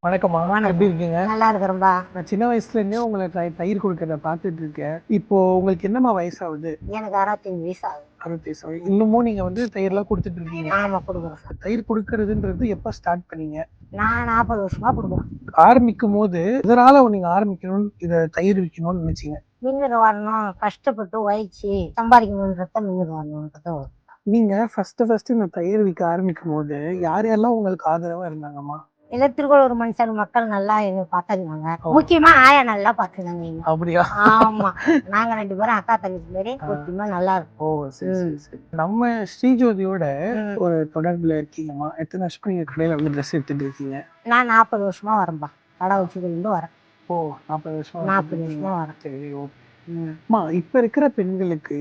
வணக்கம்மா. எப்படி வணக்கம். இருக்கீங்க? நல்லா இருக்கிறேன்பா. நான் சின்ன வயசுலேருந்தே உங்கள தயிர் குடுக்கிறத பார்த்துட்டு இருக்கேன். இப்போ உங்களுக்கு என்னம்மா வயசாகுது? எனக்கு 65 வயசு ஆகுது. 65 வயசு. இன்னமும் நீங்க வந்து தயிர்லாம் குடுத்துட்டு இருக்கீங்க. ஆமா குடுக்குறேன் சார். தயிர் குடுக்கிறதுன்றது எப்ப ஸ்டார்ட் பண்ணீங்க? நான் 40 வருஷமா குடுக்குறேன். ஆரம்பிக்கும்போது எதனால நீங்க ஆரம்பிக்கணும்னு இத தயிர் விக்கணும்னு நினைச்சீங்க? முன்னுக்கு வரணும், கஷ்டப்பட்டு உழைச்சி சம்பாதிக்கணுன்றத முன்னுக்கு வரணுன்றத நீங்க ஃபர்ஸ்ட்டு இந்த தயிர் விக்க ஆரம்பிக்கும்போது யார் யாரெல்லாம் உங்களுக்கு ஆதரவா இருந்தாங்கம்மா? இல்லத்திற்குள் ஒரு மனுஷன் மக்கள் நல்லா எங்க பார்த்துக்குனாங்க. முக்கியமா ஆயா நல்லா பார்த்துக்குனாங்க எங்க. அப்படியா? ஆமா. நாங்க 2 பேரும் அக்கா தங்கச்சி மாரி முக்கியமா நல்லா ஓ! இருக்கோம். சரி, சரி, சரி. நம்ம ஸ்ரீஜோதியோட ம். ஒரு தொடர்புல இருக்கீங்கம்மா. எத்தன வருஷமா எங்க கடையில வந்து ட்ரெஸ் எடுத்துட்டு இருக்கீங்க? நான் 40 வருஷமா வரேன்பா. கடை வச்சுக்கிட்டு வரேன். ஓ! 40 வருஷமா 40 இருக்கீங்க. வருஷமா வரேன். சரி, ஓகே. ம். அம்மா, இப்ப இருக்கிற பெண்களுக்கு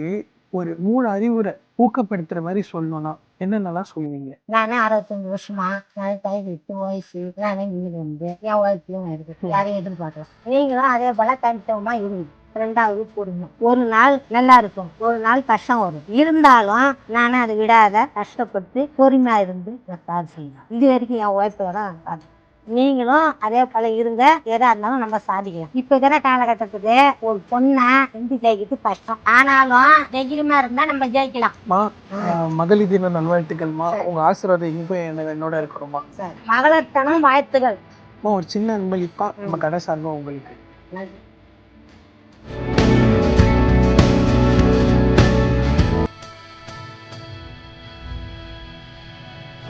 ஒரு 3 அறிவுரை ஊக்கப்படுத்துற மாரி சொல்லணும்னா, என்னென்னலாம் சொல்லுவீங்க? நானே 65 வருஷமா நான் தயிர் விட்டு உழைச்சி நானே வீடு வந்து என் உழைப்புலையும் இருக்கு. யாரையும் எதிர்பார்க்கல. நீங்களும் அதே போல தனித்துவமா இருங்க. 2வது பொறுமை. ஒரு நாள் நல்லா இருக்கும், ஒரு நாள் கஷ்டம் வரும். இருந்தாலும் நானே அதை விடாத கஷ்டப்பட்டு பொறுமையா இருந்து நான் செய்யணும். இது வரைக்கும் என் உழைப்போட நீங்களும் அதே போல இருங்க. எதா இருந்தாலும் நம்ம சாதிக்கலாம். இப்ப இருக்கிற காலகட்டத்துக்கு ஒரு பொண்ணை செஞ்சு ஜெயிக்கிறது கஷ்டம். ஆனாலும் தைரியமா இருந்தா நம்ம ஜெயிக்கலாம். மகளிர் தின நல்வாழ்த்துக்கள்மா. உங்க ஆசீர்வாதம் இன்னும் என்னோட இருக்கணும்மா. மகளிர்த்தனம் வாழ்த்துகள். ஒரு சின்ன அன்பளிப்பா நம்ம கடை சார்பா உங்களுக்கு. நன்றி.